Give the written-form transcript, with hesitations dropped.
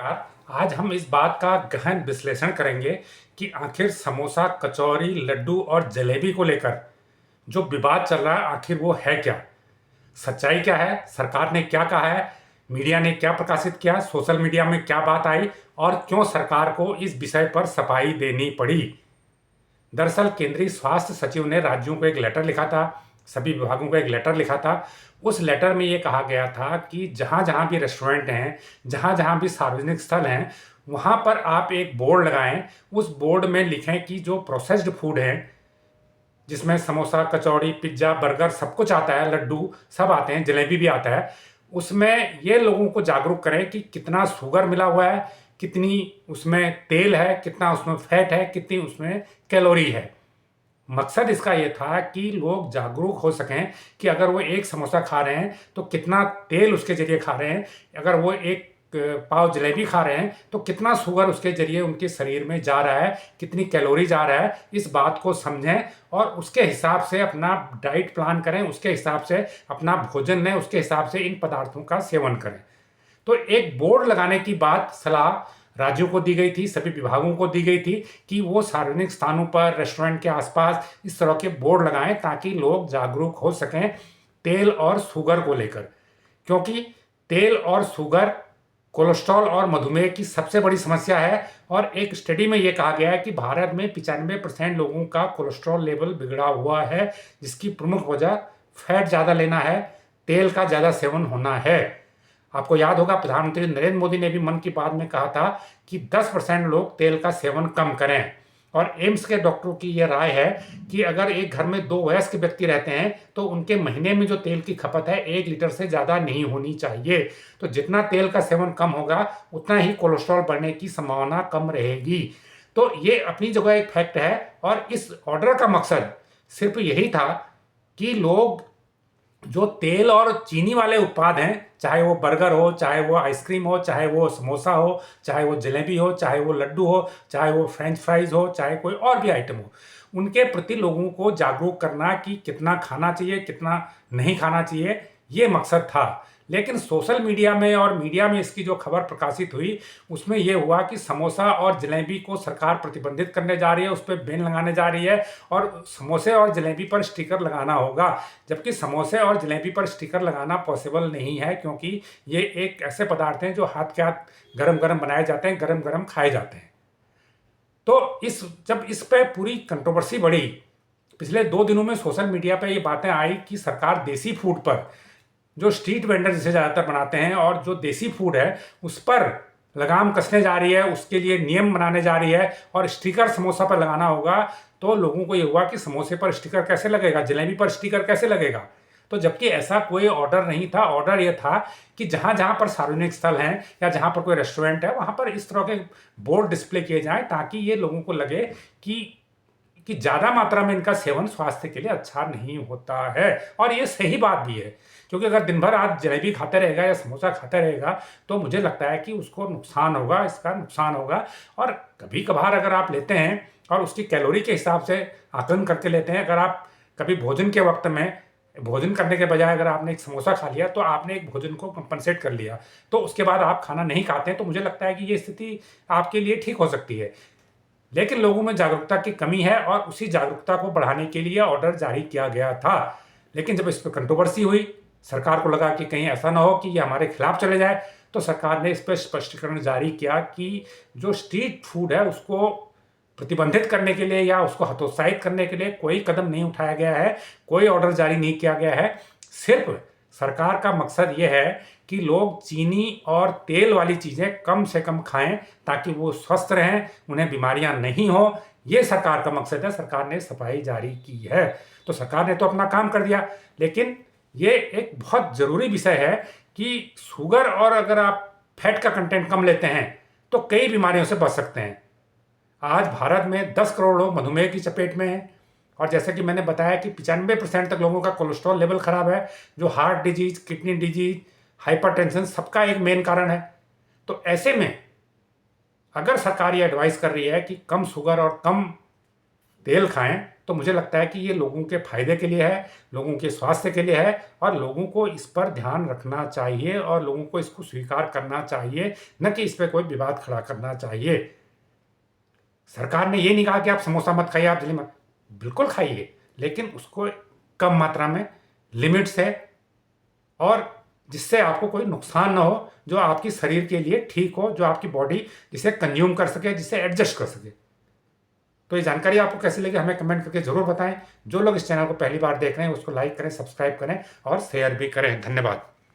नमस्कार। आज हम इस बात का गहन विश्लेषण करेंगे कि आखिर समोसा, कचौरी, लड्डू और जलेबी को लेकर जो विवाद चल रहा है, आखिर वो है क्या? सच्चाई क्या है? सरकार ने क्या कहा है? मीडिया ने क्या प्रकाशित किया? सोशल मीडिया में क्या बात आई? और क्यों सरकार को इस विषय पर सफाई देनी पड़ी? दरअसल केंद्रीय स्वास्थ्य सचिव ने राज्यों को एक लेटर लिखा था, सभी विभागों को एक लेटर लिखा था। उस लेटर में ये कहा गया था कि जहाँ जहाँ भी रेस्टोरेंट हैं, जहाँ जहाँ भी सार्वजनिक स्थल हैं, वहाँ पर आप एक बोर्ड लगाएं। उस बोर्ड में लिखें कि जो प्रोसेस्ड फूड हैं, जिसमें समोसा, कचौड़ी, पिज्ज़ा, बर्गर सब कुछ आता है, लड्डू सब आते हैं, जलेबी भी आता है, उसमें ये लोगों को जागरूक करें कि कितना शुगर मिला हुआ है, कितनी उसमें तेल है, कितना उसमें फैट है, कितनी उसमें कैलोरी है। मकसद इसका ये था कि लोग जागरूक हो सकें कि अगर वो एक समोसा खा रहे हैं तो कितना तेल उसके जरिए खा रहे हैं, अगर वो एक पाव जलेबी खा रहे हैं तो कितना शुगर उसके जरिए उनके शरीर में जा रहा है, कितनी कैलोरी जा रहा है। इस बात को समझें और उसके हिसाब से अपना डाइट प्लान करें, उसके हिसाब से अपना भोजन लें, उसके हिसाब से इन पदार्थों का सेवन करें। तो एक बोर्ड लगाने की बात, सलाह राज्यों को दी गई थी, सभी विभागों को दी गई थी कि वो सार्वजनिक स्थानों पर, रेस्टोरेंट के आसपास इस तरह के बोर्ड लगाएं ताकि लोग जागरूक हो सकें तेल और शुगर को लेकर। क्योंकि तेल और शुगर कोलेस्ट्रॉल और मधुमेह की सबसे बड़ी समस्या है। और एक स्टडी में ये कहा गया है कि भारत में 95% लोगों का कोलेस्ट्रॉल लेवल बिगड़ा हुआ है, जिसकी प्रमुख वजह फैट ज़्यादा लेना है, तेल का ज़्यादा सेवन होना है। आपको याद होगा प्रधानमंत्री नरेंद्र मोदी ने भी मन की बात में कहा था कि 10% लोग तेल का सेवन कम करें। और एम्स के डॉक्टरों की यह राय है कि अगर एक घर में 2 वयस्क व्यक्ति रहते हैं तो उनके महीने में जो तेल की खपत है 1 लीटर से ज़्यादा नहीं होनी चाहिए। तो जितना तेल का सेवन कम होगा उतना ही कोलेस्ट्रॉल बढ़ने की संभावना कम रहेगी। तो ये अपनी जगह एक फैक्ट है। और इस ऑर्डर का मकसद सिर्फ यही था कि लोग जो तेल और चीनी वाले उत्पाद हैं, चाहे वो बर्गर हो, चाहे वो आइसक्रीम हो, चाहे वो समोसा हो, चाहे वो जलेबी हो, चाहे वो लड्डू हो, चाहे वो फ्रेंच फ्राइज हो, चाहे कोई और भी आइटम हो, उनके प्रति लोगों को जागरूक करना कि कितना खाना चाहिए, कितना नहीं खाना चाहिए, ये मकसद था। लेकिन सोशल मीडिया में और मीडिया में इसकी जो खबर प्रकाशित हुई उसमें यह हुआ कि समोसा और जलेबी को सरकार प्रतिबंधित करने जा रही है, उस पर बैन लगाने जा रही है और समोसे और जलेबी पर स्टिकर लगाना होगा। जबकि समोसे और जलेबी पर स्टिकर लगाना पॉसिबल नहीं है, क्योंकि ये एक ऐसे पदार्थ हैं जो हाथ के हाथ गरम गरम बनाए जाते हैं, गरम गरम खाए जाते हैं। तो जब इस पर पूरी कंट्रोवर्सी बढ़ी, पिछले 2 दिनों में सोशल मीडिया पर ये बातें आई कि सरकार देसी फूड पर, जो स्ट्रीट वेंडर जिसे ज़्यादातर बनाते हैं और जो देसी फूड है उस पर लगाम कसने जा रही है, उसके लिए नियम बनाने जा रही है और स्टिकर समोसा पर लगाना होगा। तो लोगों को ये हुआ कि समोसे पर स्टिकर कैसे लगेगा, जलेबी पर स्टिकर कैसे लगेगा। तो जबकि ऐसा कोई ऑर्डर नहीं था। ऑर्डर ये था कि जहाँ जहाँ पर सार्वजनिक स्थल हैं या जहाँ पर कोई रेस्टोरेंट है वहाँ पर इस तरह के बोर्ड डिस्प्ले किए जाएँ ताकि ये लोगों को लगे कि ज़्यादा मात्रा में इनका सेवन स्वास्थ्य के लिए अच्छा नहीं होता है। और ये सही बात भी है, क्योंकि अगर दिन भर आप जलेबी खाते रहेगा या समोसा खाता रहेगा तो मुझे लगता है कि उसको नुकसान होगा, इसका नुकसान होगा। और कभी कभार अगर आप लेते हैं और उसकी कैलोरी के हिसाब से आकलन करके लेते हैं, अगर आप कभी भोजन के वक्त में भोजन करने के बजाय अगर आपने एक समोसा खा लिया तो आपने एक भोजन को कंपनसेट कर लिया, तो उसके बाद आप खाना नहीं खाते हैं, तो मुझे लगता है कि ये स्थिति आपके लिए ठीक हो सकती है। लेकिन लोगों में जागरूकता की कमी है और उसी जागरूकता को बढ़ाने के लिए ऑर्डर जारी किया गया था। लेकिन जब इस पर कंट्रोवर्सी हुई, सरकार को लगा कि कहीं ऐसा ना हो कि ये हमारे खिलाफ चले जाए, तो सरकार ने इस पर स्पष्टीकरण जारी किया कि जो स्ट्रीट फूड है उसको प्रतिबंधित करने के लिए या उसको हतोत्साहित करने के लिए कोई कदम नहीं उठाया गया है, कोई ऑर्डर जारी नहीं किया गया है। सिर्फ सरकार का मकसद ये है कि लोग चीनी और तेल वाली चीज़ें कम से कम खाएं ताकि वो स्वस्थ रहें, उन्हें बीमारियां नहीं हो। ये सरकार का मकसद है। सरकार ने सफाई जारी की है, तो सरकार ने तो अपना काम कर दिया। लेकिन ये एक बहुत ज़रूरी विषय है कि शुगर और अगर आप फैट का कंटेंट कम लेते हैं तो कई बीमारियों से बच सकते हैं। आज भारत में 10 करोड़ लोग मधुमेह की चपेट में हैं और जैसे कि मैंने बताया कि 95% तक लोगों का कोलेस्ट्रॉल लेवल खराब है, जो heart disease, kidney disease, hypertension सबका एक मेन कारण है। तो ऐसे में अगर सरकार ये एडवाइस कर रही है कि कम शुगर और कम तेल खाएं, तो मुझे लगता है कि ये लोगों के फायदे के लिए है, लोगों के स्वास्थ्य के लिए है और लोगों को इस पर ध्यान रखना चाहिए और लोगों को इसको स्वीकार करना चाहिए, न कि इस पे कोई विवाद खड़ा करना चाहिए। सरकार ने ये नहीं कहा कि आप समोसा मत खाइए, आप जलेबी मत, बिल्कुल खाइए, लेकिन उसको कम मात्रा में, लिमिट से, और जिससे आपको कोई नुकसान ना हो, जो आपकी शरीर के लिए ठीक हो, जो आपकी बॉडी जिसे कंज्यूम कर सके, जिसे एडजस्ट कर सके। तो ये जानकारी आपको कैसी लगी हमें कमेंट करके जरूर बताएं। जो लोग इस चैनल को पहली बार देख रहे हैं उसको लाइक करें, सब्सक्राइब करें और शेयर भी करें। धन्यवाद।